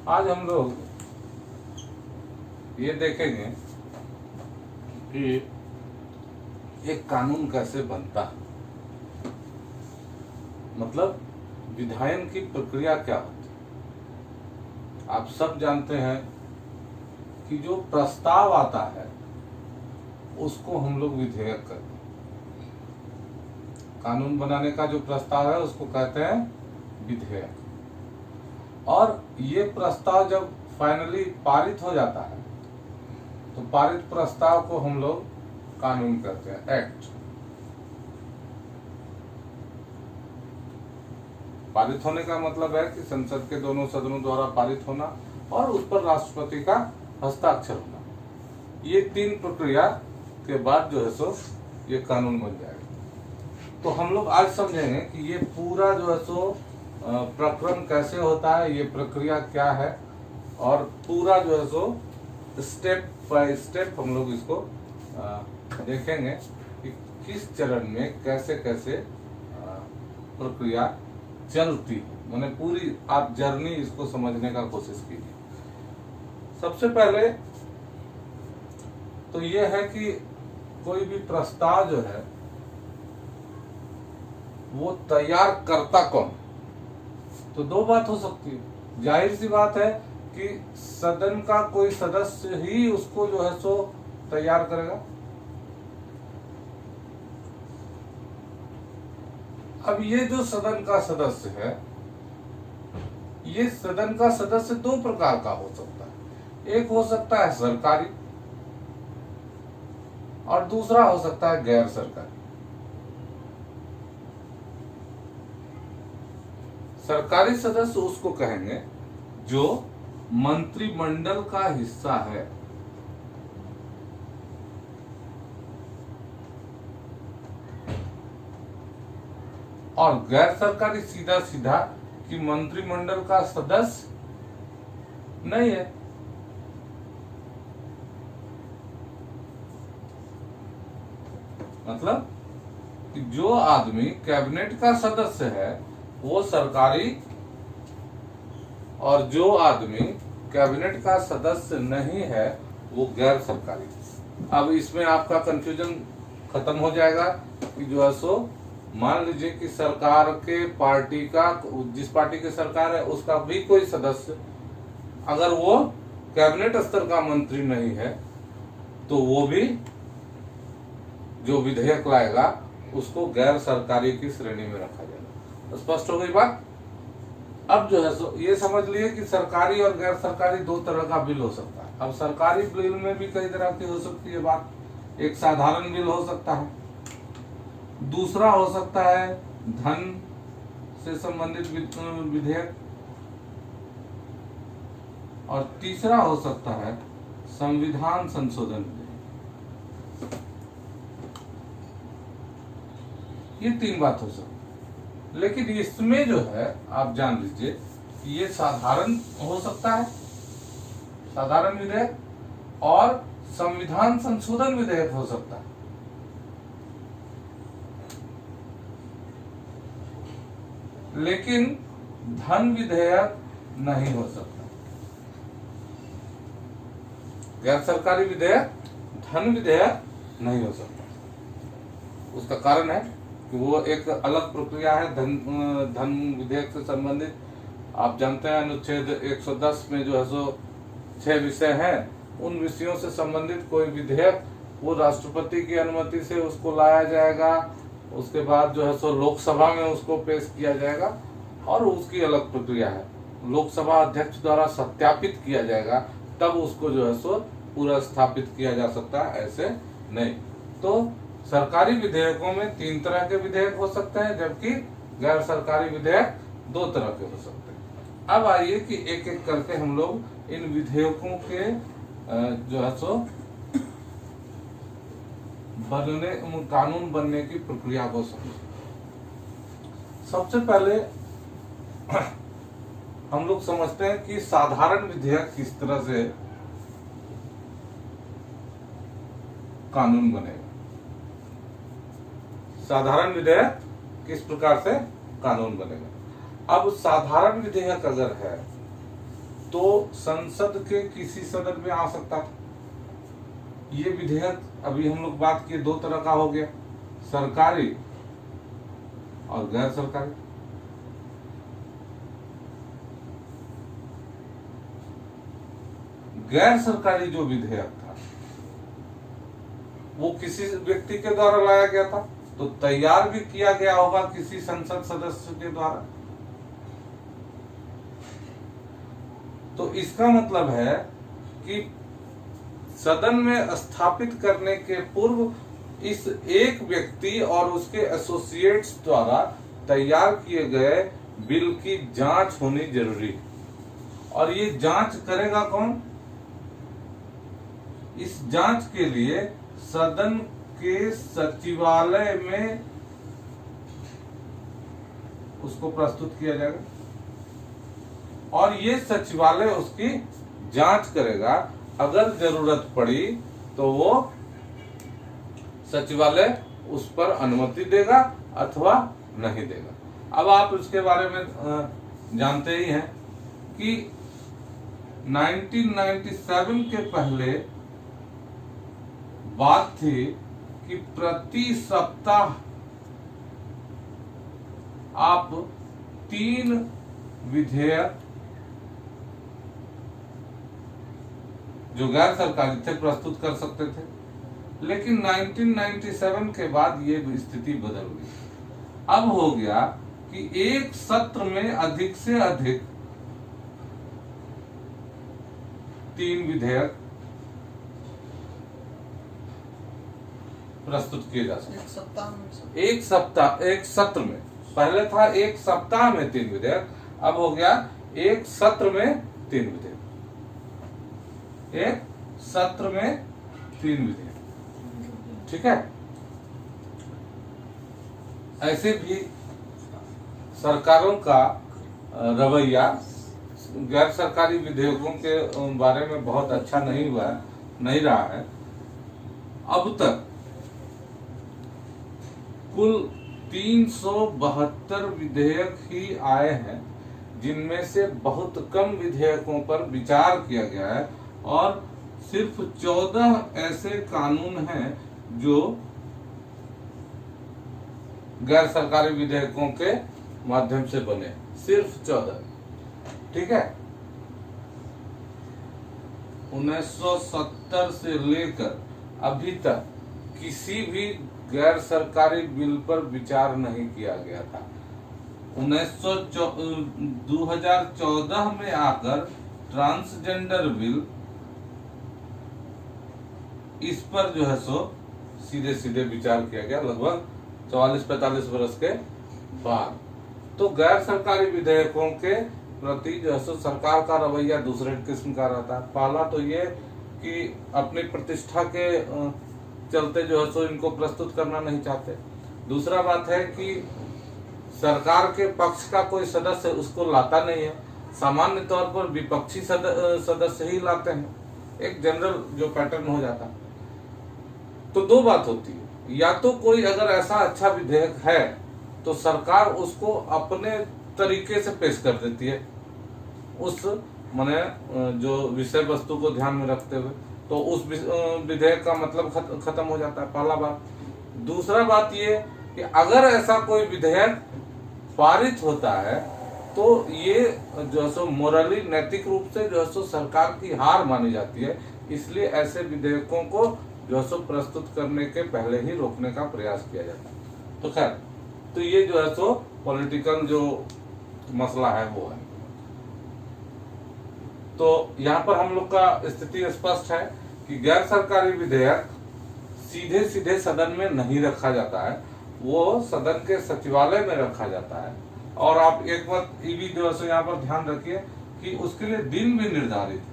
आज हम लोग ये देखेंगे कि एक कानून कैसे बनता है, मतलब विधायन की प्रक्रिया क्या होती है। आप सब जानते हैं कि जो प्रस्ताव आता है उसको हम लोग विधेयक कहते हैं। कानून बनाने का जो प्रस्ताव है उसको कहते हैं विधेयक। और ये प्रस्ताव जब फाइनली पारित हो जाता है तो पारित प्रस्ताव को हम लोग कानून कहते हैं, एक्ट। पारित होने का मतलब है कि संसद के दोनों सदनों द्वारा पारित होना और उस पर राष्ट्रपति का हस्ताक्षर होना। ये तीन प्रक्रिया के बाद जो है सो ये कानून बन जाएगा। तो हम लोग आज समझेंगे कि ये पूरा जो है सो प्रक्रम कैसे होता है, ये प्रक्रिया क्या है, और पूरा जो है सो स्टेप बाय स्टेप हम लोग इसको देखेंगे कि किस चरण में कैसे कैसे प्रक्रिया चलती है। मैंने पूरी आप जर्नी इसको समझने का कोशिश कीजिए। सबसे पहले तो ये है कि कोई भी प्रस्ताव जो है वो तैयार करता कौन। तो दो बात हो सकती है। जाहिर सी बात है कि सदन का कोई सदस्य ही उसको जो है सो तैयार करेगा। अब ये जो सदन का सदस्य है, ये सदन का सदस्य दो प्रकार का हो सकता है। एक हो सकता है सरकारी और दूसरा हो सकता है गैर सरकारी। सरकारी सदस्य उसको कहेंगे जो मंत्रिमंडल का हिस्सा है। और गैर सरकारी सीधा सीधा कि मंत्रिमंडल का सदस्य नहीं है। मतलब कि जो आदमी कैबिनेट का सदस्य है वो सरकारी, और जो आदमी कैबिनेट का सदस्य नहीं है वो गैर सरकारी। अब इसमें आपका कंफ्यूजन खत्म हो जाएगा कि जो है सो मान लीजिए कि सरकार के पार्टी का, जिस पार्टी की सरकार है उसका भी कोई सदस्य अगर वो कैबिनेट स्तर का मंत्री नहीं है तो वो भी जो विधेयक लाएगा उसको गैर सरकारी की श्रेणी में रखा जाएगा। तो स्पष्ट हो गई बात। अब जो है सो ये समझ लिए कि सरकारी और गैर सरकारी दो तरह का बिल हो सकता है। अब सरकारी बिल में भी कई तरह की हो सकती है बात। एक साधारण बिल हो सकता है, दूसरा हो सकता है धन से संबंधित विधेयक, और तीसरा हो सकता है संविधान संशोधन विधेयक। ये तीन बात हो सकती है। लेकिन इसमें जो है आप जान लीजिए कि ये साधारण हो सकता है, साधारण विधेयक, और संविधान संशोधन विधेयक हो सकता है। लेकिन धन विधेयक नहीं हो सकता। गैर सरकारी विधेयक, धन विधेयक नहीं हो सकता। उसका कारण है कि वो एक अलग प्रक्रिया है। धन विधेयक से संबंधित आप जानते हैं अनुच्छेद 110 में जो है सो 6 विषय हैं। उन विषयों से संबंधित कोई विधेयक वो राष्ट्रपति की अनुमति से उसको लाया जाएगा, उसके बाद जो है सो लोकसभा में उसको पेश किया जाएगा, और उसकी अलग प्रक्रिया है। लोकसभा अध्यक्ष द्वारा सत्यापित किया जाएगा, तब उसको जो है सो पूरा स्थापित किया जा सकता है, ऐसे नहीं। तो सरकारी विधेयकों में 3 तरह के विधेयक हो सकते हैं, जबकि गैर सरकारी विधेयक 2 तरह के हो सकते हैं। अब आइए कि एक एक करके हम लोग इन विधेयकों के जो है सो कानून बनने की प्रक्रिया को समझें। सबसे पहले हम लोग समझते हैं कि साधारण विधेयक किस तरह से कानून बनेगा। साधारण विधेयक किस प्रकार से कानून बनेगा। अब साधारण विधेयक अगर है तो संसद के किसी सदन में आ सकता था। ये विधेयक अभी हम लोग बात किए दो तरह का हो गया, सरकारी और गैर सरकारी। गैर सरकारी जो विधेयक था वो किसी व्यक्ति के द्वारा लाया गया था, तो तैयार भी किया गया होगा किसी संसद सदस्य के द्वारा। तो इसका मतलब है कि सदन में स्थापित करने के पूर्व इस एक व्यक्ति और उसके एसोसिएट्स द्वारा तैयार किए गए बिल की जांच होनी जरूरी है। और ये जांच करेगा कौन? इस जांच के लिए सदन के सचिवालय में उसको प्रस्तुत किया जाएगा और ये सचिवालय उसकी जांच करेगा। अगर जरूरत पड़ी तो वो सचिवालय उस पर अनुमति देगा अथवा नहीं देगा। अब आप उसके बारे में जानते ही हैं कि 1997 के पहले बात थी कि प्रति सप्ताह आप 3 विधेयक जो गैर सरकारी थे प्रस्तुत कर सकते थे, लेकिन 1997 के बाद ये स्थिति बदल गई। अब हो गया कि एक सत्र में अधिक से अधिक 3 विधेयक प्रस्तुत किए जा सकते। एक सत्र में, पहले था एक सप्ताह में 3 विधेयक, अब हो गया एक सत्र में 3 विधेयक। एक सत्र में 3 विधेयक, ठीक है। ऐसे भी सरकारों का रवैया गैर सरकारी विधेयकों के बारे में बहुत अच्छा नहीं रहा है। अब तक कुल 372 विधेयक ही आए हैं, जिनमें से बहुत कम विधेयकों पर विचार किया गया है और सिर्फ 14 ऐसे कानून हैं जो गैर सरकारी विधेयकों के माध्यम से बने, सिर्फ 14, ठीक है। 1970 से लेकर अभी तक किसी भी गैर सरकारी बिल पर विचार नहीं किया गया था। 2014 में आकर ट्रांसजेंडर बिल, इस पर जो है सो सीधे विचार किया गया लगभग 44-45 वर्ष के बाद। तो गैर सरकारी विधेयकों के प्रति जो है सो सरकार का रवैया दूसरे किस्म का रहता है। पहला तो ये कि अपनी प्रतिष्ठा के चलते जो है सो इनको प्रस्तुत करना नहीं चाहते। दूसरा बात है कि सरकार के पक्ष का कोई सदस्य उसको लाता नहीं है, सामान्य तौर पर विपक्षी सदस्य ही लाते हैं, एक जनरल जो पैटर्न हो जाता है। तो दो बात होती है, या तो कोई अगर ऐसा अच्छा विधेयक है तो सरकार उसको अपने तरीके से पेश कर देती है, उस माने जो विषय वस्तु को ध्यान में रखते हुए, तो उस विधेयक का मतलब खत्म हो जाता है, पहला बात। दूसरा बात ये कि अगर ऐसा कोई विधेयक पारित होता है तो ये जो है सो मोरली, नैतिक रूप से जो है सो सरकार की हार मानी जाती है। इसलिए ऐसे विधेयकों को जो है सो प्रस्तुत करने के पहले ही रोकने का प्रयास किया जाता है। तो खैर, तो ये जो है सो पॉलिटिकल जो मसला है वो है। तो यहाँ पर हम लोग का स्थिति स्पष्ट है कि गैर सरकारी विधेयक सीधे सदन में नहीं रखा जाता है, वो सदन के सचिवालय में रखा जाता है। और आप एक बात ये भी जो है यहाँ पर ध्यान रखिए कि उसके लिए दिन भी निर्धारित है।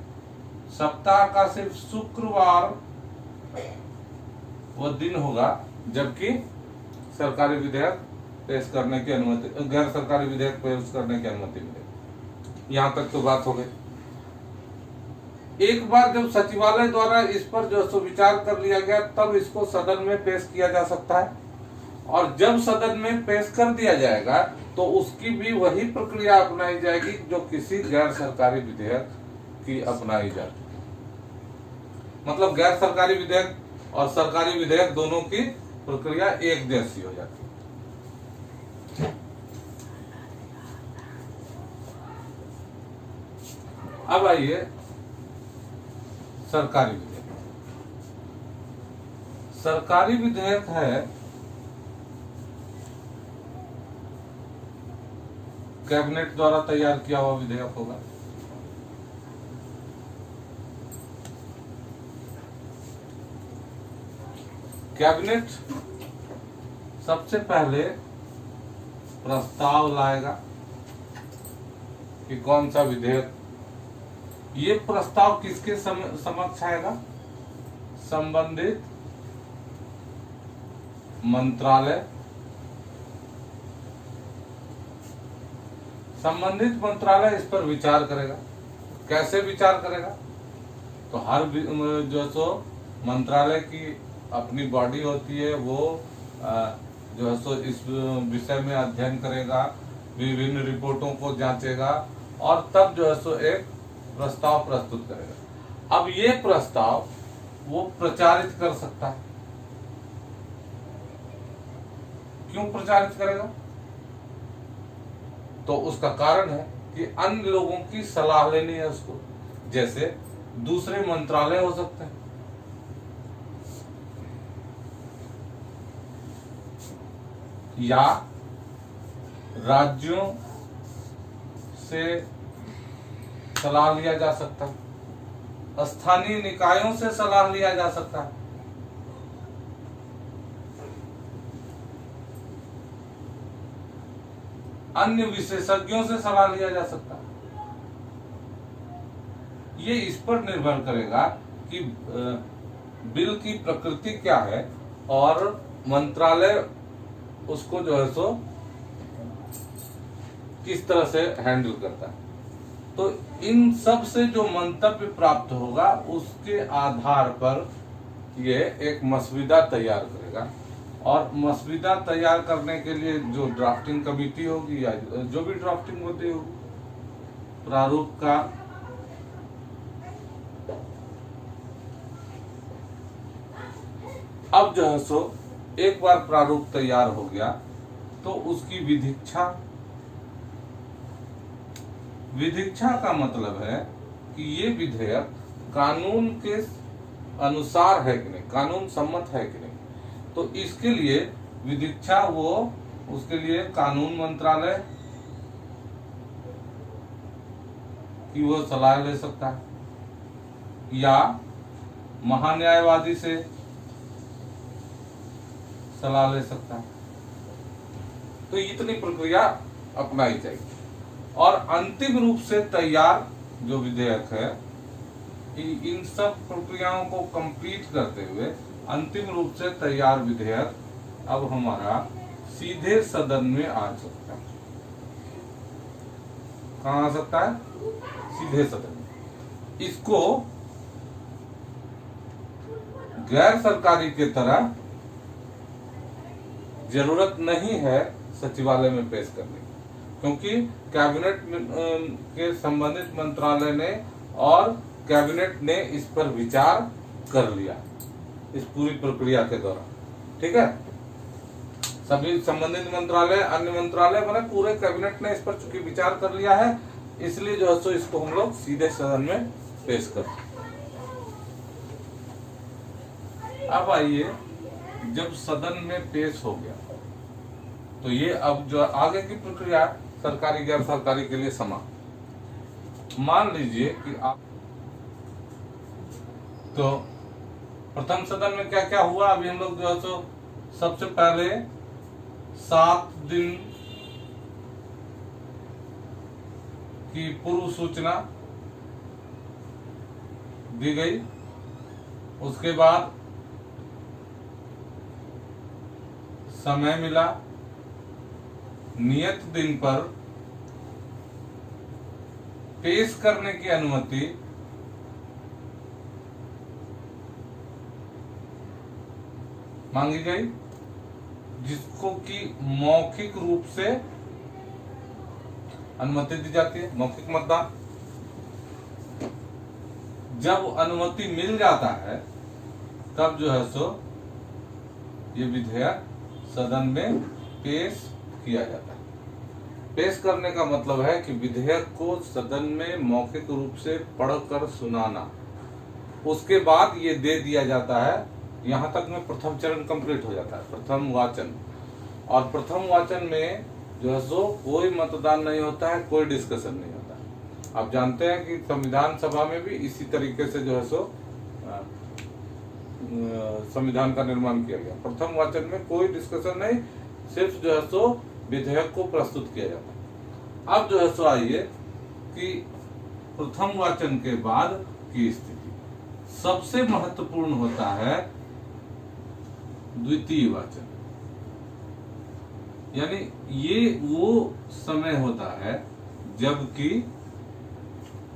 सप्ताह का सिर्फ शुक्रवार वो दिन होगा जबकि सरकारी विधेयक पेश करने की अनुमति, गैर सरकारी विधेयक पेश करने की अनुमति मिलेगी। यहाँ तक तो बात हो गई। एक बार जब सचिवालय द्वारा इस पर जो सो विचार कर लिया गया तब इसको सदन में पेश किया जा सकता है, और जब सदन में पेश कर दिया जाएगा तो उसकी भी वही प्रक्रिया अपनाई जाएगी जो किसी गैर सरकारी विधेयक की अपनाई जाती है। मतलब गैर सरकारी विधेयक और सरकारी विधेयक दोनों की प्रक्रिया एक जैसी हो जाती है। अब आइए सरकारी विधेयक। सरकारी विधेयक है कैबिनेट द्वारा तैयार किया हुआ विधेयक होगा। कैबिनेट सबसे पहले प्रस्ताव लाएगा कि कौन सा विधेयक। ये प्रस्ताव किसके समक्ष आएगा? संबंधित मंत्रालय। संबंधित मंत्रालय इस पर विचार करेगा। कैसे विचार करेगा? तो हर जो सो मंत्रालय की अपनी बॉडी होती है, वो जो है सो इस विषय में अध्ययन करेगा, विभिन्न रिपोर्टों को जांचेगा और तब जो है सो एक प्रस्ताव प्रस्तुत करेगा। अब ये प्रस्ताव वो प्रचारित कर सकता है। क्यों प्रचारित करेगा? तो उसका कारण है कि अन्य लोगों की सलाह लेनी है उसको। जैसे दूसरे मंत्रालय हो सकते हैं, या राज्यों से सलाह लिया जा सकता है, स्थानीय निकायों से सलाह लिया जा सकता है, अन्य विशेषज्ञों से सलाह लिया जा सकता है। ये इस पर निर्भर करेगा कि बिल की प्रकृति क्या है और मंत्रालय उसको जो है सो किस तरह से हैंडल करता है। तो इन सब से जो मंतव्य प्राप्त होगा उसके आधार पर ये एक मसविदा तैयार करेगा और मसविदा तैयार करने के लिए जो ड्राफ्टिंग कमेटी होगी या जो भी ड्राफ्टिंग होती होगी, प्रारूप का अब जो है सो एक बार प्रारूप तैयार हो गया तो उसकी विधिक्षा का मतलब है कि ये विधेयक कानून के अनुसार है कि नहीं, कानून सम्मत है कि नहीं। तो इसके लिए विधिक्षा उसके लिए कानून मंत्रालय की वो सलाह ले सकता है या महान्यायवादी से सलाह ले सकता है। तो इतनी प्रक्रिया अपनाई जाएगी और अंतिम रूप से तैयार जो विधेयक है, इन सब प्रक्रियाओं को कंप्लीट करते हुए अंतिम रूप से तैयार विधेयक अब हमारा सीधे सदन में आ सकता है। कहाँ आ सकता है? सीधे सदन में। इसको गैर सरकारी के तरह जरूरत नहीं है सचिवालय में पेश करने की, क्योंकि कैबिनेट के संबंधित मंत्रालय ने और कैबिनेट ने इस पर विचार कर लिया इस पूरी प्रक्रिया के दौरान। ठीक है, सभी संबंधित मंत्रालय, अन्य मंत्रालय मैंने पूरे कैबिनेट ने इस पर चूंकि विचार कर लिया है, इसलिए जो है सो इसको हम लोग सीधे सदन में पेश करते हैं। अब आइए, जब सदन में पेश हो गया तो ये अब जो आगे की प्रक्रिया सरकारी गैर सरकारी के लिए समान। मान लीजिए कि आप तो प्रथम सदन में क्या क्या हुआ, अभी हम लोग जो है सो सबसे पहले 7 दिन की पूर्व सूचना दी गई। उसके बाद समय मिला, नियत दिन पर पेश करने की अनुमति मांगी गई, जिसको कि मौखिक रूप से अनुमति दी जाती है, मौखिक मतदान। जब अनुमति मिल जाता है तब जो है सो ये विधेयक सदन में पेश किया जाता है। पेश करने का मतलब है कि विधेयक को सदन में मौखिक रूप से पढ़कर सुनाना, उसके बाद ये दे दिया जाता है। यहाँ तक में प्रथम चरण कंप्लीट हो जाता है, प्रथम वाचन। और प्रथम वाचन में जो है सो कोई मतदान नहीं होता है, कोई डिस्कशन नहीं होता है। आप जानते हैं कि संविधान सभा में भी इसी तरीके से जो है सो संविधान का निर्माण किया गया। प्रथम वाचन में कोई डिस्कशन नहीं, सिर्फ जो है सो विधेयक को प्रस्तुत किया जाता है। अब जो है सो आइए कि प्रथम वाचन के बाद की स्थिति सबसे महत्वपूर्ण होता है द्वितीय वाचन। यानी ये वो समय होता है जबकि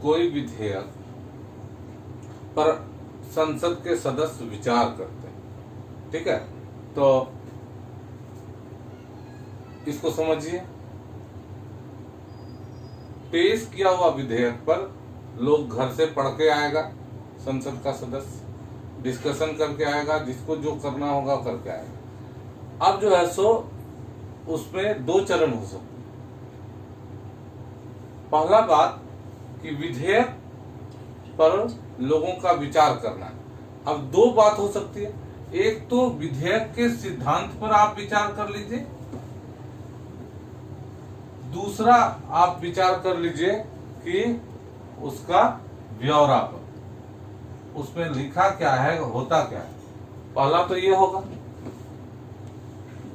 कोई विधेयक पर संसद के सदस्य विचार करते हैं। ठीक है, तो इसको समझिए। पेश किया हुआ विधेयक पर लोग घर से पढ़ के आएगा, संसद का सदस्य डिस्कशन करके आएगा, जिसको जो करना होगा करके आएगा। अब जो है सो उसमें दो चरण हो सकते हैं। पहला बात कि विधेयक पर लोगों का विचार करना है। अब दो बात हो सकती है, एक तो विधेयक के सिद्धांत पर आप विचार कर लीजिए, दूसरा आप विचार कर लीजिए कि उसका ब्यौरा पर, उसमें लिखा क्या है, होता क्या है। पहला तो ये होगा।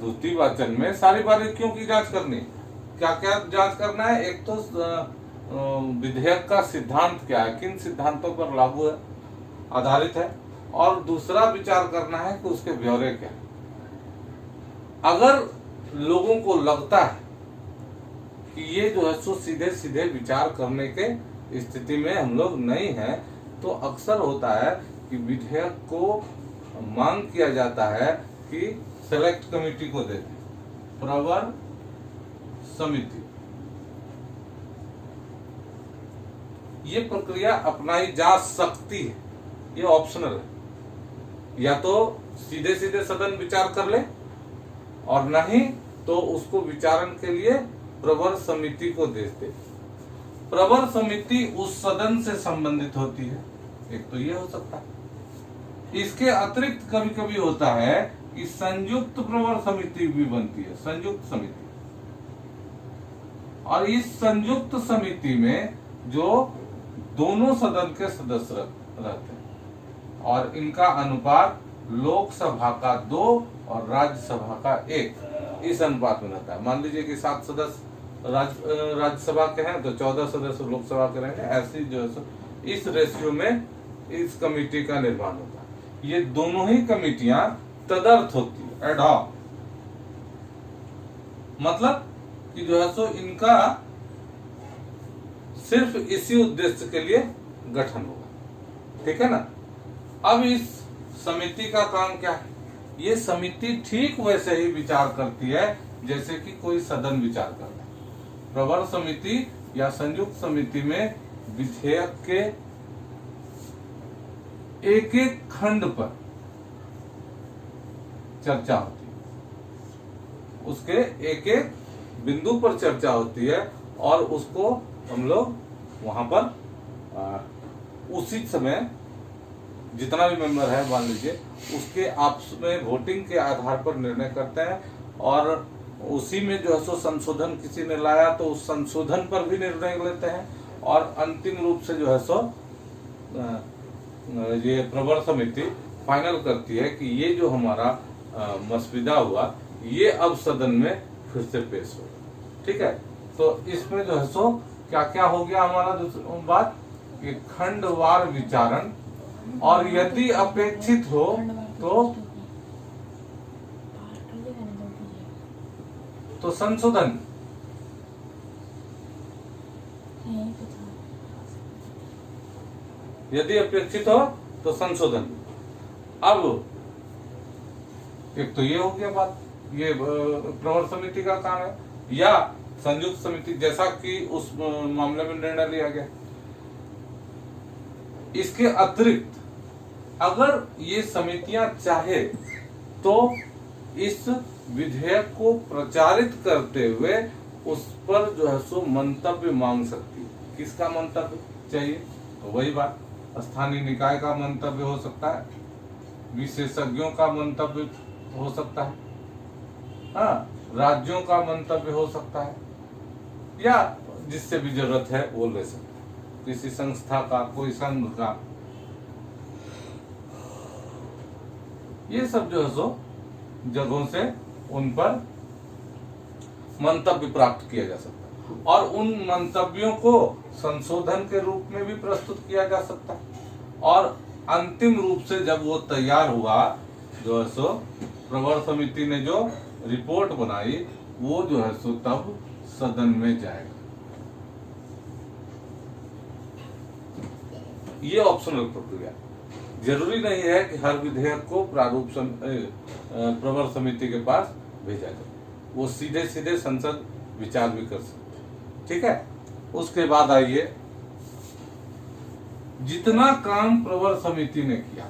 द्वितीय वाचन में सारी बारीकियों की जांच करनी है। क्या क्या जांच करना है? एक तो विधेयक का सिद्धांत क्या है, किन सिद्धांतों पर लागू है, आधारित है, और दूसरा विचार करना है कि उसके ब्यौरे क्या है। अगर लोगों को लगता है कि ये जो है सो सीधे सीधे विचार करने के स्थिति में हम लोग नहीं हैं, तो अक्सर होता है कि विधेयक को मांग किया जाता है कि सेलेक्ट कमेटी को दे दें, प्रवर समिति। ये प्रक्रिया अपनाई जा सकती है, ये ऑप्शनल है। या तो सीधे सीधे सदन विचार कर ले, और नहीं तो उसको विचारण के लिए प्रवर समिति को दे दे। प्रवर समिति उस सदन से संबंधित होती है, एक तो ये हो सकता है। इसके अतिरिक्त कभी कभी होता है कि संयुक्त प्रवर समिति भी बनती है, संयुक्त समिति। और इस संयुक्त समिति में जो दोनों सदन के सदस्य रहते हैं, और इनका अनुपात लोकसभा का 2 और राज्यसभा का 1 इस अनुपात में रहता है। मान लीजिए कि 7 सदस्य राज्यसभा के हैं तो 14 सदस्य लोकसभा के रहेंगे। ऐसी जो है इस रेशियो में इस कमेटी का निर्माण होता है। ये दोनों ही कमेटियां तदर्थ होती है, एड हॉक, मतलब कि जो है सो इनका सिर्फ इसी उद्देश्य के लिए गठन होगा। ठीक है ना। अब इस समिति का काम क्या है? ये समिति ठीक वैसे ही विचार करती है जैसे कि कोई सदन विचार करता है। प्रवर समिति या संयुक्त समिति में विधेयक के एक एक खंड पर चर्चा होती है, उसके एक एक बिंदु पर चर्चा होती है, और उसको हम लोग वहां पर उसी समय जितना भी मेंबर है मान लीजिए उसके आपस में वोटिंग के आधार पर निर्णय करते हैं, और उसी में जो है सो संशोधन किसी ने लाया तो उस संशोधन पर भी निर्णय लेते हैं, और अंतिम रूप से जो है सो ये प्रवर समिति फाइनल करती है कि ये जो हमारा मसविदा हुआ ये अब सदन में फिर से पेश होगा। ठीक है, तो इसमें जो है सो क्या क्या हो गया हमारा दूसरी बात कि खंडवार विचारण, और यदि अपेक्षित हो तो संशोधन। यदि अपेक्षित हो तो संशोधन। अब एक तो ये हो गया बात, ये प्रवर समिति का काम है, या संयुक्त समिति जैसा कि उस मामले में निर्णय लिया गया। इसके अतिरिक्त अगर ये समितियां चाहे तो इस विधेयक को प्रचारित करते हुए उस पर जो है सो मंतव्य मांग सकती है। किसका मंतव्य चाहिए? तो वही बात, स्थानीय निकाय का मंतव्य हो सकता है, विशेषज्ञों का मंतव्य हो सकता है, हाँ, राज्यों का मंतव्य हो सकता है, या जिससे भी जरूरत है वो ले सकता है, किसी संस्था का, कोई संघ का। ये सब जो है सो जगहों से उन पर मंतव्य प्राप्त किया जा सकता है और उन मंतव्यों को संशोधन के रूप में भी प्रस्तुत किया जा सकता है और अंतिम रूप से जब वो तैयार हुआ जो है सो प्रवर समिति ने जो रिपोर्ट बनाई वो जो है सो तब सदन में जाएगा। ये ऑप्शनल प्रक्रिया, जरूरी नहीं है कि हर विधेयक को प्रारूप प्रवर समिति के पास भेजा जाए, वो सीधे सीधे संसद विचार भी कर सकते, ठीक है। उसके बाद आइए, जितना काम प्रवर समिति ने किया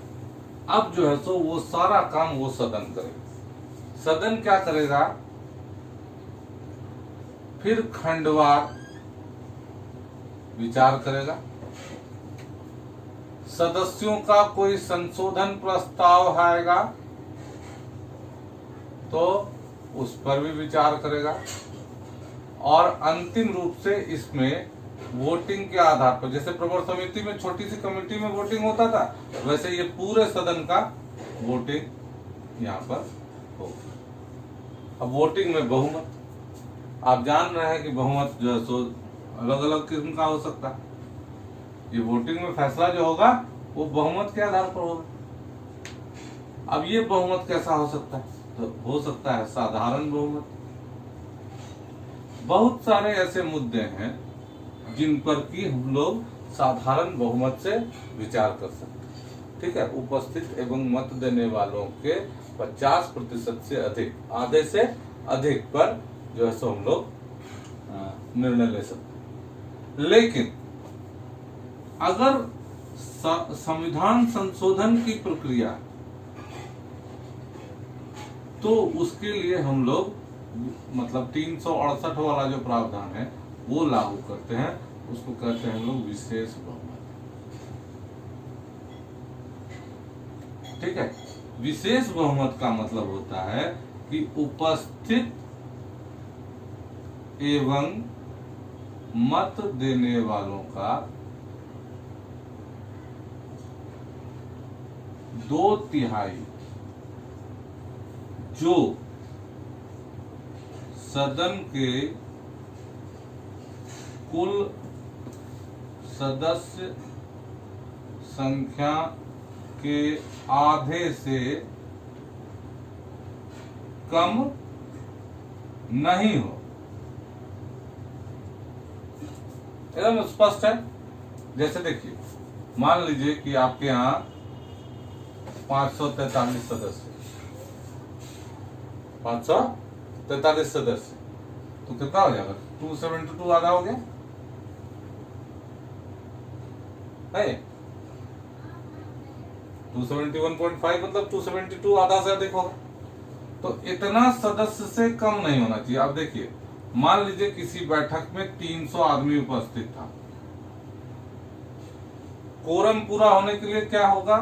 अब जो है सो वो सारा काम वो सदन करेगा। सदन क्या करेगा? फिर खंडवार विचार करेगा, सदस्यों का कोई संशोधन प्रस्ताव आएगा तो उस पर भी विचार करेगा और अंतिम रूप से इसमें वोटिंग के आधार पर, जैसे प्रवर समिति में छोटी सी कमेटी में वोटिंग होता था, वैसे ये पूरे सदन का वोटिंग यहाँ पर होगा। अब वोटिंग में बहुमत, आप जान रहे हैं कि बहुमत जो है सो अलग अलग किस्म का हो सकता है। ये वोटिंग में फैसला जो होगा वो बहुमत के आधार पर होगा। अब ये बहुमत कैसा हो सकता है? तो हो सकता है साधारण बहुमत। बहुत सारे ऐसे मुद्दे हैं जिन पर कि हम लोग साधारण बहुमत से विचार कर सकते हैं, ठीक है। उपस्थित एवं मत देने वालों के 50% से अधिक, आधे से अधिक पर जो है सो हम लोग निर्णय ले सकते हैं। लेकिन अगर संविधान संशोधन की प्रक्रिया, तो उसके लिए हम लोग मतलब 368 वाला जो प्रावधान है वो लागू करते हैं, उसको कहते हैं हम लोग विशेष बहुमत, ठीक है। विशेष बहुमत का मतलब होता है कि उपस्थित एवं मत देने वालों का 2/3 जो सदन के कुल सदस्य संख्या के आधे से कम नहीं हो। एकदम स्पष्ट है। जैसे देखिए, मान लीजिए कि आपके यहाँ 543 सदस्य, 543 सदस्य, तो कितना हो जाएगा? 272 आधा हो गया है। 271.5 मतलब 272 आधा से अधिक होगा। तो इतना सदस्य से कम नहीं होना चाहिए। अब देखिए, मान लीजिए किसी बैठक में 300 आदमी उपस्थित था, कोरम पूरा होने के लिए क्या होगा?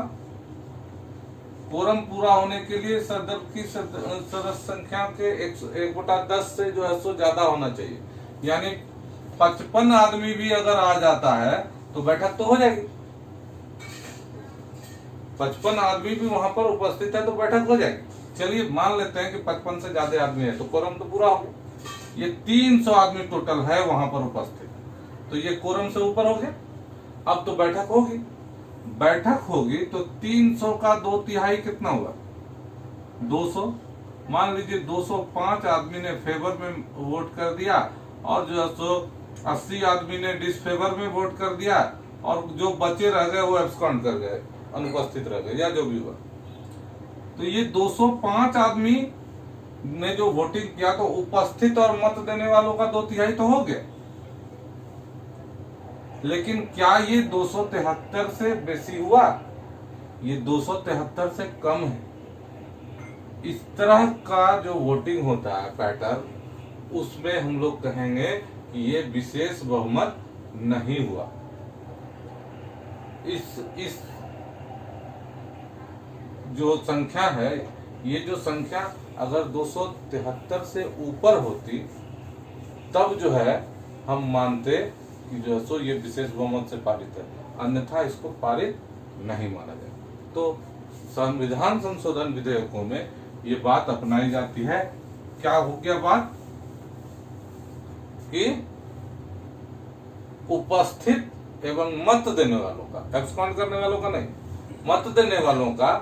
कोरम पूरा होने के लिए सदन की सदस्य संख्या के 1/10 से जो है सो ज्यादा होना चाहिए। यानी 55 आदमी भी अगर आ जाता है तो बैठक तो हो जाएगी। 55 आदमी भी वहां पर उपस्थित है तो बैठक हो जाएगी। चलिए मान लेते हैं कि 55 से ज्यादा आदमी है तो कोरम तो पूरा हो गया। ये 300 आदमी टोटल है वहां पर उपस्थित, तो ये कोरम से ऊपर हो गया। अब तो बैठक होगी। बैठक होगी तो 300 का 2/3 कितना हुआ? 200। मान लीजिए 205 आदमी ने फेवर में वोट कर दिया और जो है सो 80 आदमी ने डिसफेवर में वोट कर दिया और जो बचे रह गए वो एब्सकॉन्ड कर गए, अनुपस्थित रह गए या जो भी हुआ। तो ये 205 आदमी ने जो वोटिंग किया तो उपस्थित और मत देने वालों का 2/3 तो हो गया। लेकिन क्या ये 273 से बेसी हुआ? ये 273 से कम है। इस तरह का जो वोटिंग होता है पैटर्न, उसमें हम लोग कहेंगे कि ये विशेष बहुमत नहीं हुआ। इस जो संख्या है, ये जो संख्या अगर 273 से ऊपर होती तब जो है हम मानते कि जो है सो ये विशेष बहुमत से पारित है, अन्यथा इसको पारित नहीं माना जाए। तो संविधान संशोधन विधेयकों में ये बात अपनाई जाती है। क्या हो गया बात कि उपस्थित एवं मत देने वालों का, एब्सकॉन्ड करने वालों का नहीं, मत देने वालों का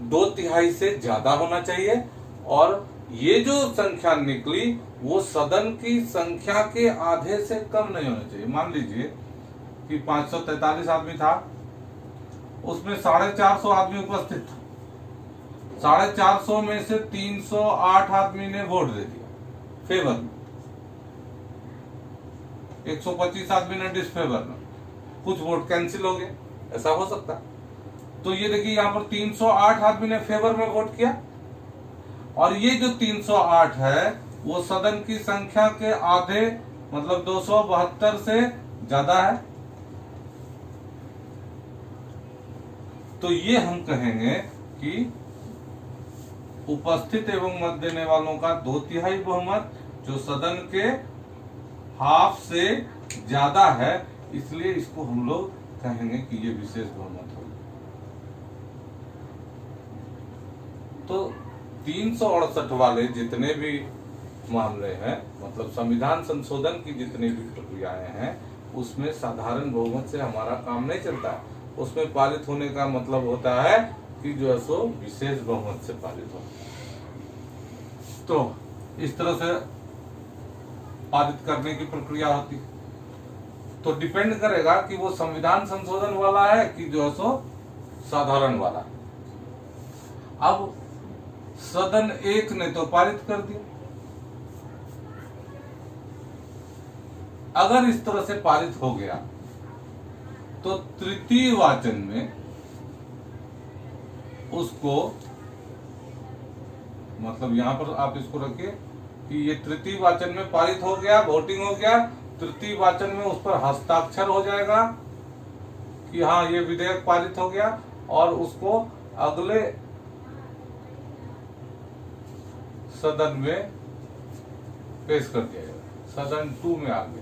2/3 से ज्यादा होना चाहिए, और ये जो संख्या निकली वो सदन की संख्या के आधे से कम नहीं होना चाहिए। मान लीजिए कि 543 आदमी था, उसमें 450 आदमी उपस्थित था, 450 में से 308 आदमी ने वोट दे दिया फेवर में, 125 आदमी ने डिसफेवर में, कुछ वोट कैंसिल हो गए, ऐसा हो सकता है। तो ये देखिए यहाँ पर 308 आदमी ने फेवर में वोट किया, और ये जो 308 है वो सदन की संख्या के आधे मतलब 272 से ज्यादा है। तो ये हम कहेंगे कि उपस्थित एवं मत देने वालों का 2/3 बहुमत जो सदन के हाफ से ज्यादा है, इसलिए इसको हम लोग कहेंगे कि ये विशेष बहुमत होगा। तो 368 वाले जितने भी मामले हैं, मतलब संविधान संशोधन की जितनी भी प्रक्रियाएं हैं, उसमें साधारण बहुमत से हमारा काम नहीं चलता। उसमें पारित होने का मतलब होता है कि जो है सो विशेष बहुमत से पारित हो। तो इस तरह से पारित करने की प्रक्रिया होती है। तो डिपेंड करेगा कि वो संविधान संशोधन वाला है कि जो है सो साधारण वाला है। अब सदन एक ने तो पारित कर दिया, अगर इस तरह से पारित हो गया तो तृतीय वाचन में उसको, मतलब यहां पर आप इसको रखिए कि ये तृतीय वाचन में पारित हो गया, वोटिंग हो गया, तृतीय वाचन में उस पर हस्ताक्षर हो जाएगा कि हाँ ये विधेयक पारित हो गया, और उसको अगले सदन में पेश कर दिया जाएगा, सदन 2 में आ गया।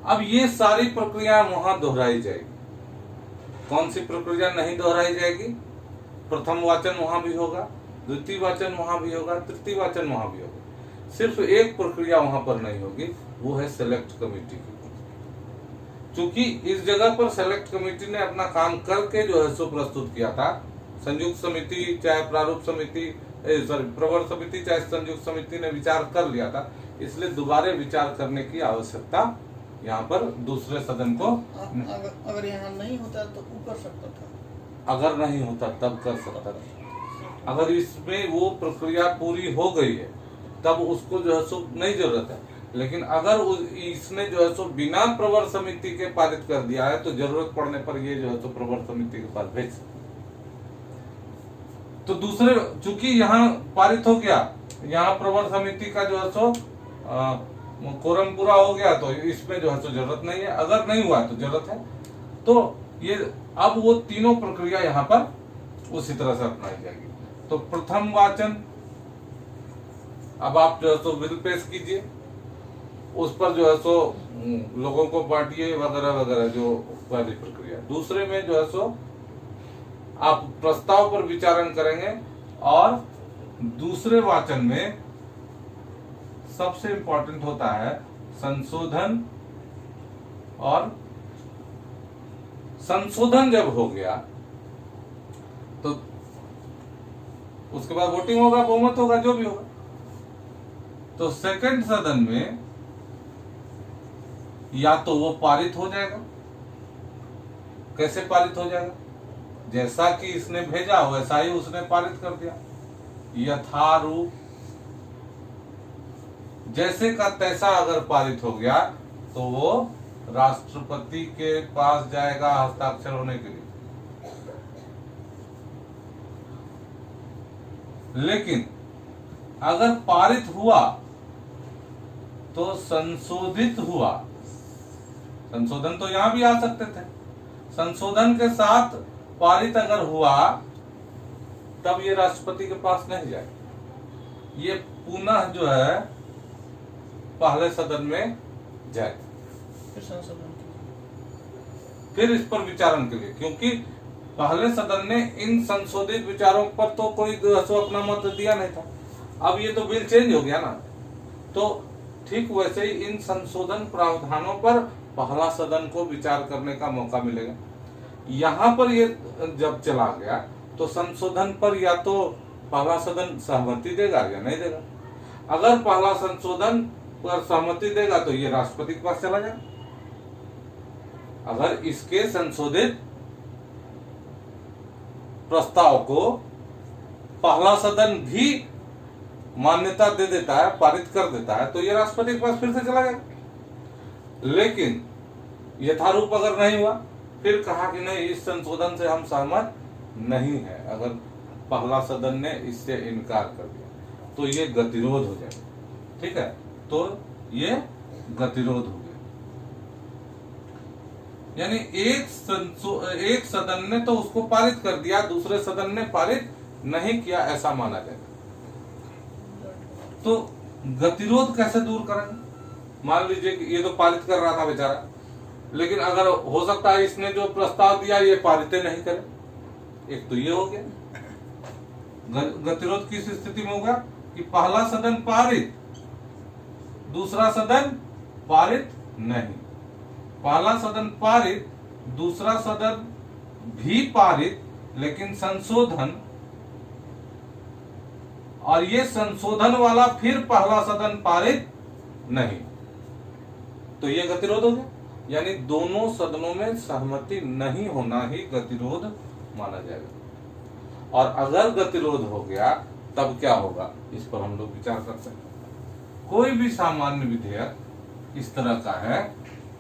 अब ये सारी प्रक्रिया वहां दोहराई जाएगी। कौन सी प्रक्रिया नहीं दोहराई जाएगी? प्रथम वाचन वहां भी होगा, द्वितीय वाचन वहां भी होगा, तृतीय वाचन वहां भी होगा। सिर्फ एक प्रक्रिया वहां पर नहीं होगी, वो है सेलेक्ट कमेटी की। क्योंकि इस जगह पर सेलेक्ट कमेटी ने अपना काम करके जो है सो प्रस्तुत किया था। संयुक्त समिति चाहे प्रारूप समिति, प्रवर समिति चाहे संयुक्त समिति ने विचार कर लिया था, इसलिए दोबारा विचार करने की आवश्यकता यहाँ पर दूसरे सदन को। अगर यहाँ नहीं होता तो ऊपर सकता था, अगर नहीं होता तब कर सकता था। अगर इसमें वो प्रक्रिया पूरी हो गई है तब उसको जो है सो नहीं जरूरत है। लेकिन अगर इसने जो है सो बिना प्रवर समिति के पारित कर दिया है तो जरूरत पड़ने पर ये जो है सो प्रवर समिति के पास भेज सकते। तो दूसरे, चूंकि यहाँ पारित हो गया, यहाँ प्रवर समिति का जो है सो कोरम पूरा हो गया, तो इसमें जो है सो जरूरत नहीं है। अगर नहीं हुआ तो जरूरत है। तो ये अब वो तीनों प्रक्रिया यहाँ पर उसी तरह से अपनाई जाएगी। तो प्रथम वाचन, अब आप जो है सो बिल पेश कीजिए, उस पर जो है सो लोगों को बांटिए वगैरह वगैरह, जो पहली प्रक्रिया। दूसरे में जो है सो आप प्रस्ताव पर विचारण करेंगे, और दूसरे वाचन में सबसे इंपॉर्टेंट होता है संशोधन। और संशोधन जब हो गया तो उसके बाद वोटिंग होगा, बहुमत होगा, जो भी होगा। तो सेकंड सदन में या तो वो पारित हो जाएगा। कैसे पारित हो जाएगा? जैसा कि इसने भेजा वैसा ही उसने पारित कर दिया, यथारूप जैसे का तैसा अगर पारित हो गया तो वो राष्ट्रपति के पास जाएगा हस्ताक्षर होने के लिए। लेकिन अगर पारित हुआ तो संशोधित हुआ, संशोधन तो यहां भी आ सकते थे, संशोधन के साथ पारित अगर हुआ तब ये राष्ट्रपति के पास नहीं जाए, ये पुनः जो है पहले सदन में जाए, फिर संशोधन के लिए। फिर इस पर विचारण के लिए, क्योंकि पहले सदन ने इन संशोधित विचारों पर तो कोई अपना मत दिया नहीं था। अब ये तो बिल चेंज हो गया ना, तो ठीक वैसे ही इन संशोधन प्रावधानों पर पहला सदन को विचार करने का मौका मिलेगा। यहाँ पर ये जब चला गया तो संशोधन पर या तो पहला सदन सहमति देगा या नहीं देगा। अगर पहला संशोधन पर सहमति देगा तो ये राष्ट्रपति के पास चला जाएगा। अगर इसके संशोधित प्रस्ताव को पहला सदन भी मान्यता दे देता है, पारित कर देता है, तो ये राष्ट्रपति के पास फिर से चला जाएगा। लेकिन यथारूप अगर नहीं हुआ, फिर कहा कि नहीं इस संशोधन से हम सहमत नहीं है, अगर पहला सदन ने इससे इनकार कर दिया तो ये गतिरोध हो जाएगा। ठीक है, तो ये गतिरोध हो गया, यानी एक सदन ने तो उसको पारित कर दिया, दूसरे सदन ने पारित नहीं किया, ऐसा माना जाएगा। तो गतिरोध कैसे दूर करेंगे? मान लीजिए कि ये तो पारित कर रहा था बेचारा, लेकिन अगर हो सकता है इसने जो प्रस्ताव दिया ये पारित नहीं करे, एक तो ये हो गया। गतिरोध किस स्थिति में होगा कि पहला सदन पारित, दूसरा सदन पारित नहीं, पहला सदन पारित, दूसरा सदन भी पारित, लेकिन संशोधन, और ये संशोधन वाला फिर पहला सदन पारित नहीं, तो ये गतिरोध हो गया। यानी दोनों सदनों में सहमति नहीं होना ही गतिरोध माना जाएगा। और अगर गतिरोध हो गया तब क्या होगा, इस पर हम लोग विचार करते हैं। कोई भी सामान्य विधेयक इस तरह का है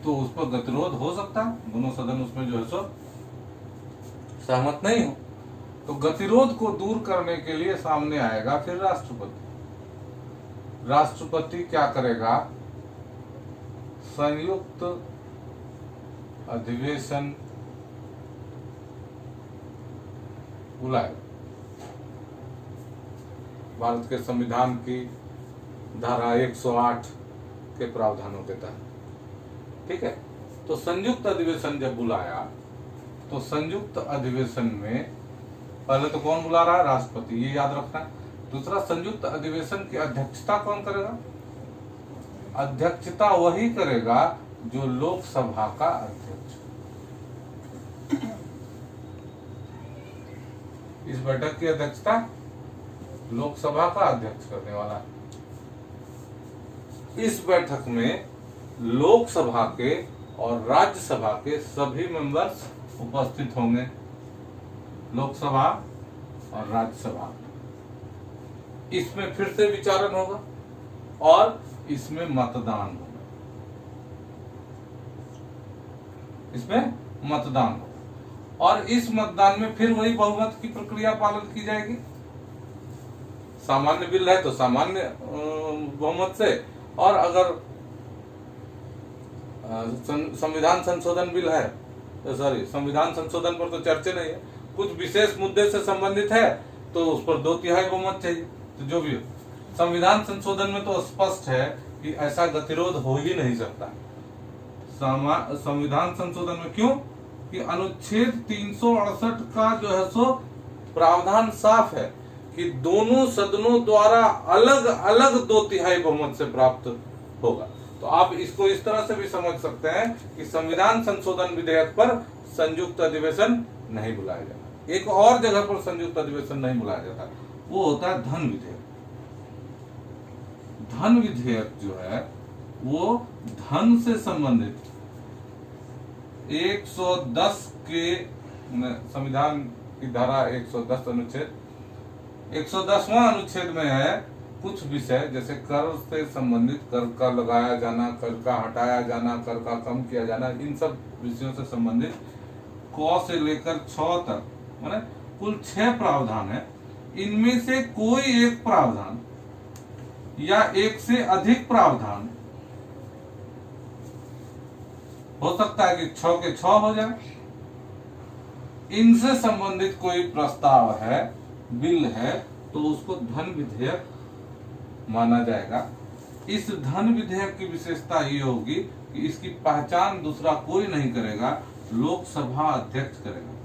तो उस पर गतिरोध हो सकता है, दोनों सदन उसमें जो है सो सहमत नहीं हो, तो गतिरोध को दूर करने के लिए सामने आएगा फिर राष्ट्रपति। राष्ट्रपति क्या करेगा, संयुक्त अधिवेशन बुलाएगा। भारत के संविधान की धारा 108 के प्रावधानों के तहत, ठीक है। तो संयुक्त अधिवेशन जब बुलाया तो संयुक्त अधिवेशन में पहले तो कौन बुला रहा है, राष्ट्रपति, ये याद रखना है। दूसरा, संयुक्त अधिवेशन की अध्यक्षता कौन करेगा, अध्यक्षता वही करेगा जो लोकसभा का अध्यक्ष। इस बैठक की अध्यक्षता लोकसभा का अध्यक्ष करने वाला है। इस बैठक में लोकसभा के और राज्यसभा के सभी मेंबर्स उपस्थित होंगे, लोकसभा और राज्यसभा। इसमें फिर से विचारण होगा और इसमें मतदान होगा, इसमें मतदान होगा, और इस मतदान में फिर वही बहुमत की प्रक्रिया पालन की जाएगी। सामान्य बिल है तो सामान्य बहुमत से, और अगर संविधान संशोधन बिल है, सॉरी संविधान संशोधन पर तो चर्चा नहीं है, कुछ विशेष मुद्दे से संबंधित है तो उस पर 2/3 बहुमत चाहिए। तो जो भी हो, संविधान संशोधन में तो स्पष्ट है कि ऐसा गतिरोध हो ही नहीं सकता। संविधान संशोधन में क्यों कि अनुच्छेद 368 का जो है सो प्रावधान साफ है कि दोनों सदनों द्वारा अलग अलग 2/3 बहुमत से प्राप्त होगा। तो आप इसको इस तरह से भी समझ सकते हैं कि संविधान संशोधन विधेयक पर संयुक्त अधिवेशन नहीं बुलाया जाता। एक और जगह पर संयुक्त अधिवेशन नहीं बुलाया जाता, वो होता है धन विधेयक। धन विधेयक जो है वो धन से संबंधित 110 के संविधान की धारा 110 अनुच्छेद 110वां अनुच्छेद में है कुछ विषय जैसे कर से संबंधित, कर का लगाया जाना, कर का हटाया जाना, कर का कम किया जाना, इन सब विषयों से संबंधित क से लेकर 6 तक माने कुल 6 प्रावधान है। इनमें से कोई एक प्रावधान या एक से अधिक प्रावधान हो सकता है कि 6 के 6 हो जाए। इनसे संबंधित कोई प्रस्ताव है, बिल है, तो उसको धन विधेयक माना जाएगा। इस धन विधेयक की विशेषता ये होगी कि इसकी पहचान दूसरा कोई नहीं करेगा, लोकसभा अध्यक्ष करेगा।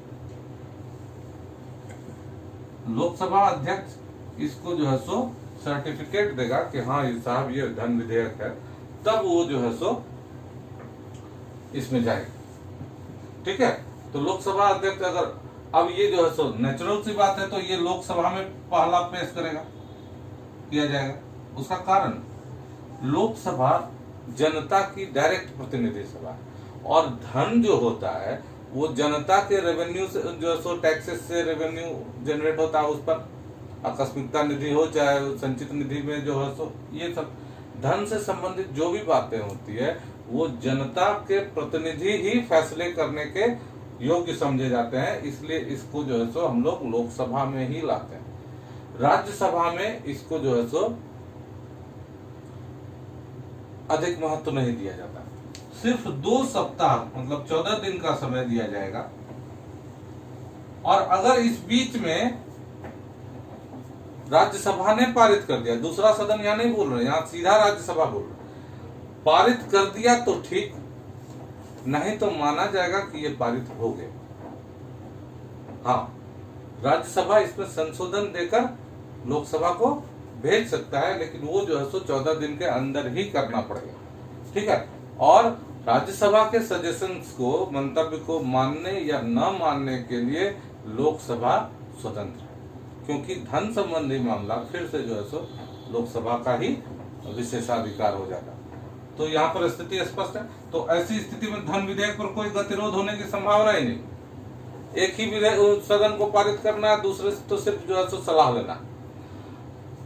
लोकसभा अध्यक्ष इसको जो है सो सर्टिफिकेट देगा कि हाँ ये साहब ये धन विधेयक है, तब वो जो है सो इसमें जाएगा। ठीक है, तो लोकसभा अध्यक्ष अगर अब ये जो है सो नेचुरल सी बात है, तो ये लोकसभा में पहला पेश करेगा, किया जाएगा। उसका कारण, लोकसभा जनता की डायरेक्ट प्रतिनिधि सभा है और धन जो होता है वो जनता के रेवेन्यू से जो है सो टैक्सेस से रेवेन्यू जनरेट होता है। उस पर आकस्मिकता निधि हो चाहे संचित निधि में जो है सो ये सब धन से संबंधित जो भी बातें होती है वो जनता के प्रतिनिधि ही फैसले करने के योग्य समझे जाते हैं। इसलिए इसको जो है सो हम लोग लोकसभा में ही लाते हैं। राज्यसभा में इसको जो है सो अधिक महत्व नहीं दिया जाता। सिर्फ 2 सप्ताह मतलब 14 दिन का समय दिया जाएगा। और अगर इस बीच में राज्यसभा ने पारित कर दिया, दूसरा सदन यहाँ नहीं बोल रहे, यहाँ सीधा राज्यसभा बोल रहे, पारित कर दिया तो ठीक, नहीं तो माना जाएगा कि ये पारित हो गए। हाँ, राज्यसभा इसमें संशोधन देकर लोकसभा को भेज सकता है, लेकिन वो जो है सो 14 दिन के अंदर ही करना पड़ेगा। ठीक है, और राज्यसभा के सजेशंस को, मंतव्य को मानने या न मानने के लिए लोकसभा स्वतंत्र है, क्योंकि धन संबंधी मामला फिर से जो है सो लोकसभा का ही विशेषाधिकार हो जाता। तो यहाँ पर स्थिति स्पष्ट है। तो ऐसी स्थिति में धन विधेयक पर कोई गतिरोध होने की संभावना ही नहीं। एक ही विधेयक सदन को पारित करना है, दूसरे से तो सिर्फ जो है सो सलाह लेना।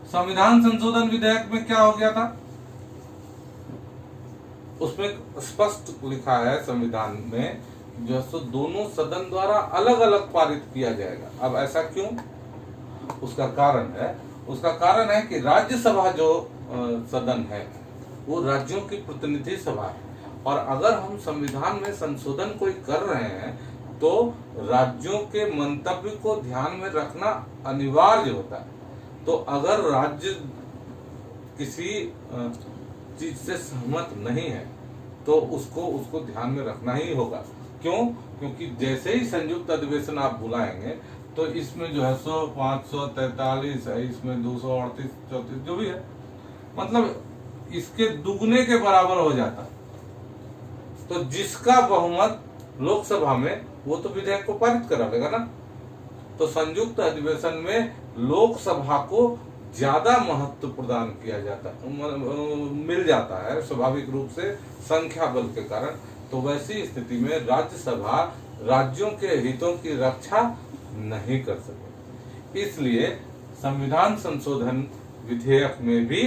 संविधान संशोधन विधेयक में क्या हो गया था, उसमें स्पष्ट लिखा है संविधान में जो है सो दोनों सदन द्वारा अलग अलग पारित किया जाएगा। अब ऐसा क्यों? उसका कारण है कि राज्यसभा जो सदन है वो राज्यों की प्रतिनिधि सभा है, और अगर हम संविधान में संशोधन कोई कर रहे हैं तो राज्यों के मंतव्य को ध्यान में रखना अनिवार्य होता है। तो अगर राज्य किसी चीज से सहमत नहीं है तो उसको ध्यान में रखना ही होगा। क्यों? क्योंकि जैसे ही संयुक्त अधिवेशन आप बुलाएंगे तो इसमें जो है सो 543 है, इसमें 238 34 जो भी है, मतलब इसके दुगने के बराबर हो जाता। तो जिसका बहुमत लोकसभा में, वो तो विधेयक को पारित करा देगा ना। तो संयुक्त अधिवेशन में लोकसभा को ज्यादा महत्व प्रदान किया जाता, मिल जाता है स्वाभाविक रूप से संख्या बल के कारण। तो वैसी स्थिति में राज्यसभा राज्यों के हितों की रक्षा नहीं कर सके। इसलिए संविधान संशोधन विधेयक में भी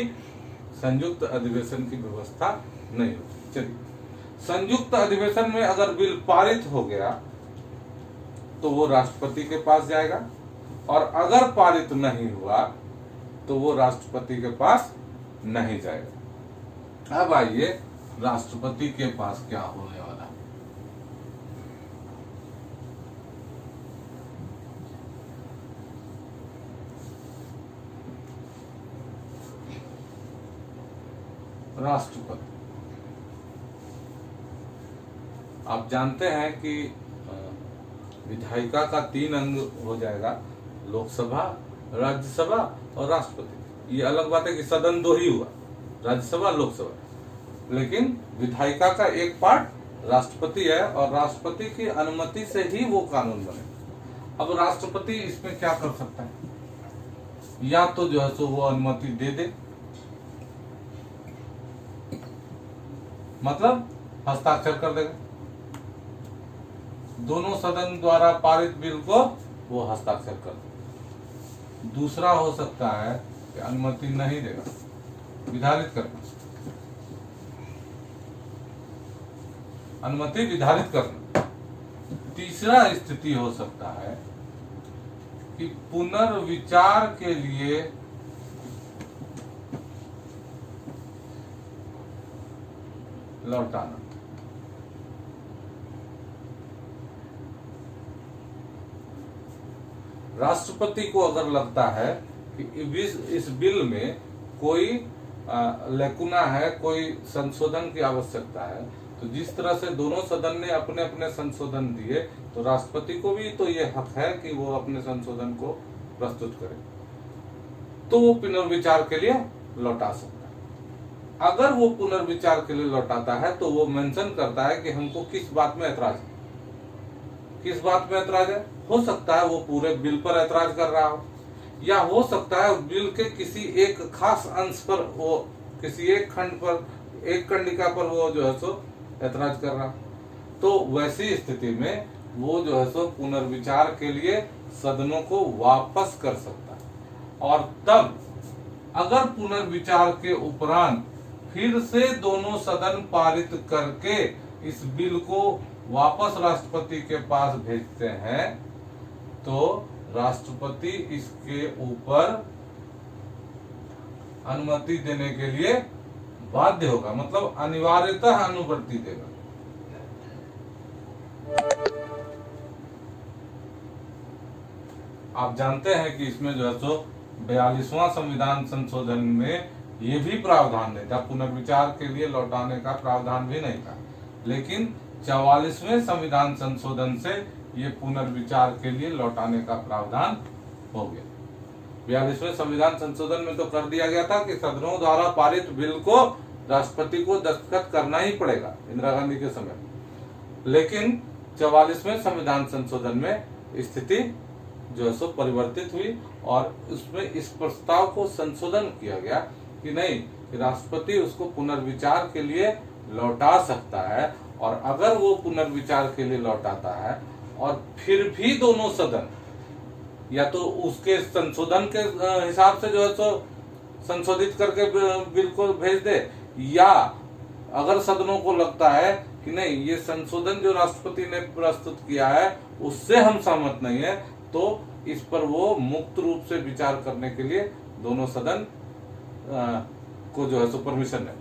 संयुक्त अधिवेशन की व्यवस्था नहीं होती। चलिए, संयुक्त अधिवेशन में अगर बिल पारित हो गया तो वो राष्ट्रपति के पास जाएगा, और अगर पारित नहीं हुआ तो वो राष्ट्रपति के पास नहीं जाएगा। अब आइए राष्ट्रपति के पास क्या होने वाला है। राष्ट्रपति, आप जानते हैं कि विधायिका का 3 अंग हो जाएगा, लोकसभा, राज्यसभा और राष्ट्रपति। ये अलग बात है कि सदन 2 ही हुआ, राज्यसभा लोकसभा, लेकिन विधायिका का एक पार्ट राष्ट्रपति है, और राष्ट्रपति की अनुमति से ही वो कानून बने। अब राष्ट्रपति इसमें क्या कर सकता है? या तो जो है सो वो अनुमति दे दे, मतलब हस्ताक्षर कर देगा, दोनों सदन द्वारा पारित बिल को वो हस्ताक्षर कर दे। दूसरा हो सकता है अनुमति नहीं देगा, विधारित करना, अनुमति विधारित करना। तीसरा स्थिति हो सकता है कि पुनर्विचार के लिए लौटाना। राष्ट्रपति को अगर लगता है कि इस बिल में कोई लैकुना है, कोई संशोधन की आवश्यकता है, तो जिस तरह से दोनों सदन ने अपने अपने संशोधन दिए, तो राष्ट्रपति को भी तो ये हक है कि वो अपने संशोधन को प्रस्तुत करे, तो वो पुनर्विचार के लिए लौटा सकता है। अगर वो पुनर्विचार के लिए लौटाता है तो वो मेंशन करता है कि हमको किस बात में ऐतराज है, किस बात में ऐतराज है। हो सकता है वो पूरे बिल पर ऐतराज कर रहा हो, या हो सकता है बिल के किसी एक खास अंश पर, वो किसी एक खंड पर, एक कंडिका पर वो जो है सो ऐतराज कर रहा। तो वैसी स्थिति में वो जो है सो पुनर्विचार के लिए सदनों को वापस कर सकता है। और तब अगर पुनर्विचार के उपरांत फिर से दोनों सदन पारित करके इस बिल को वापस राष्ट्रपति के पास भेजते हैं, तो राष्ट्रपति इसके ऊपर अनुमति देने के लिए बाध्य होगा, मतलब अनिवार्यतः अनुमति देगा। आप जानते हैं कि इसमें जो है सो 42वां संविधान संशोधन में ये भी प्रावधान नहीं था, पुनर्विचार के लिए लौटाने का प्रावधान भी नहीं था, लेकिन 44वें संविधान संशोधन से ये पुनर्विचार के लिए लौटाने का प्रावधान हो गया। 42वें संविधान संशोधन में तो कर दिया गया था कि सदनों द्वारा पारित बिल को राष्ट्रपति को दस्तखत करना ही पड़ेगा इंदिरा गांधी के समय, लेकिन 44वें संविधान संशोधन में स्थिति जो है सो परिवर्तित हुई और उसमें इस प्रस्ताव को संशोधन किया गया कि नहीं, कि राष्ट्रपति उसको पुनर्विचार के लिए लौटा सकता है, और अगर वो पुनर्विचार के लिए लौटाता है और फिर भी दोनों सदन या तो उसके संशोधन के हिसाब से जो है सो संशोधित करके बिल को भेज दे, या अगर सदनों को लगता है कि नहीं, ये संशोधन जो राष्ट्रपति ने प्रस्तुत किया है उससे हम सहमत नहीं है, तो इस पर वो मुक्त रूप से विचार करने के लिए दोनों सदन को जो है सो परमिशन है।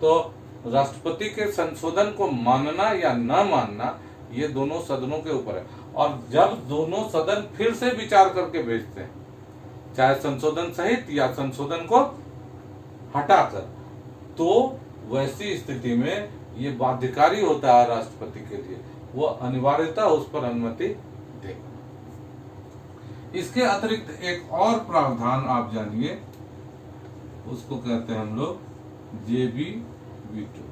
तो राष्ट्रपति के संशोधन को मानना या न मानना ये दोनों सदनों के ऊपर है। और जब दोनों सदन फिर से विचार करके भेजते हैं, चाहे संशोधन सहित या संशोधन को हटाकर, तो वैसी स्थिति में ये बाध्यकारी होता है राष्ट्रपति के लिए, वो अनिवार्यता उस पर अनुमति देगा। इसके अतिरिक्त एक और प्रावधान आप जानिए, उसको कहते हैं हम लोग जेबी वीटो।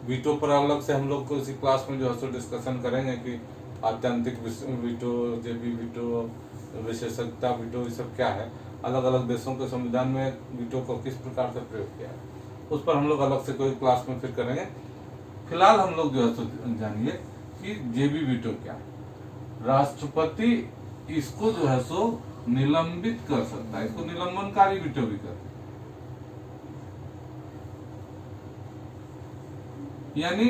वीटो पर अलग से हम लोग को इसी क्लास में जो है सो डिस्कशन करेंगे कि आत्यंतिक वीटो, जेबी वीटो, विशेषज्ञता वीटो, ये सब क्या है, अलग अलग देशों के संविधान में वीटो को किस प्रकार से प्रयोग किया है, उस पर हम लोग अलग से कोई क्लास में फिर करेंगे। फिलहाल हम लोग जो है सो जानिए कि जेबी वीटो क्या है। राष्ट्रपति इसको जो है सो निलंबित कर सकता है, इसको निलंबनकारी वीटो भी करते हैं। यानी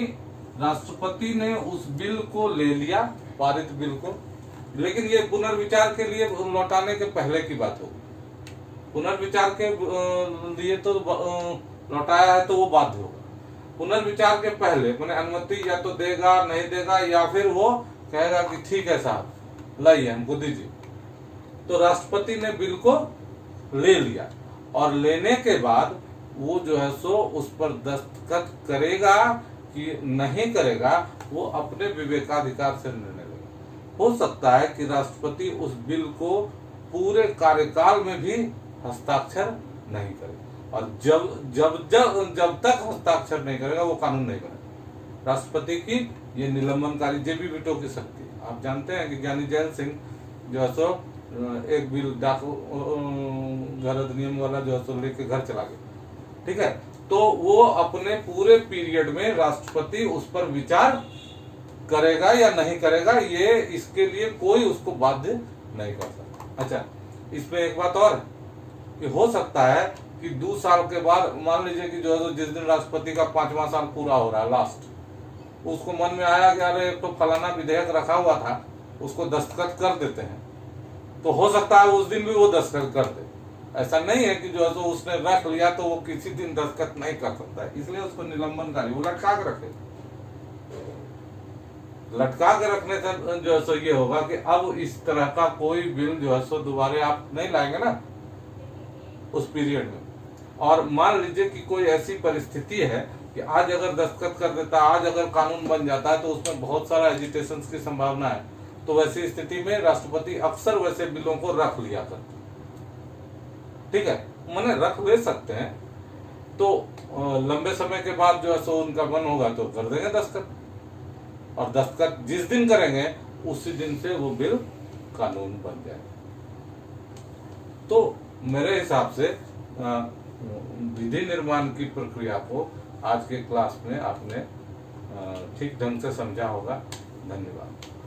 राष्ट्रपति ने उस बिल को ले लिया, पारित बिल को, लेकिन ये पुनर्विचार के लिए लौटाने के पहले की बात होगी। पुनर्विचार के लिए तो लौटाया है तो वो बाध्य होगा। पुनर्विचार के पहले मैंने अनुमति या तो देगा, नहीं देगा, या फिर वो कहेगा कि ठीक है साहब, लाइए हमको दीजिए। तो राष्ट्रपति ने बिल को ले लिया और लेने के बाद वो जो है सो उस पर दस्तखत करेगा कि नहीं करेगा, वो अपने विवेकाधिकार से निर्णय लेगा। हो सकता है कि राष्ट्रपति उस बिल को पूरे कार्यकाल में भी हस्ताक्षर नहीं करे, और जब तक हस्ताक्षर नहीं करेगा वो कानून नहीं बनेगा। राष्ट्रपति की ये निलंबनकारी जेबी वीटो की शक्ति है। आप जानते हैं कि ज्ञानी जैल सिंह जो है सो एक बिल डाक घर अधिनियम वाला जो है सो लेके घर चला गया, ठीक है। तो वो अपने पूरे पीरियड में राष्ट्रपति उस पर विचार करेगा या नहीं करेगा, ये इसके लिए कोई उसको बाध्य नहीं कर सकता। अच्छा, इसमें एक बात और कि हो सकता है कि 2 साल के बाद मान लीजिए कि जो है जिस दिन राष्ट्रपति का 5वां साल पूरा हो रहा है लास्ट, उसको मन में आया कि अरे एक तो फलाना विधेयक रखा हुआ था, उसको दस्तखत कर देते हैं, तो हो सकता है उस दिन भी वो दस्तखत कर दे। ऐसा नहीं है कि जो है उसने रख लिया तो वो किसी दिन दस्तखत नहीं कर सकता है, इसलिए उसको निलंबन कार्य वो लटका के रखे। लटका के रखने से जो है ये होगा कि अब इस तरह का कोई बिल जो है दोबारा आप नहीं लाएंगे ना उस पीरियड में। और मान लीजिए कि कोई ऐसी परिस्थिति है कि आज अगर दस्तखत कर देता, आज अगर कानून बन जाता है तो उसमें बहुत सारा एजिटेशन की संभावना है, तो वैसी स्थिति में राष्ट्रपति अक्सर वैसे बिलों को रख लिया करते, ठीक है, मैंने रख ले सकते हैं, तो लंबे समय के बाद जो है सो उनका मन होगा तो कर देंगे दस्तखत, और दस्तखत जिस दिन करेंगे उसी दिन से वो बिल कानून बन जाएगा। तो मेरे हिसाब से विधि निर्माण की प्रक्रिया को आज के क्लास में आपने ठीक ढंग से समझा होगा। धन्यवाद।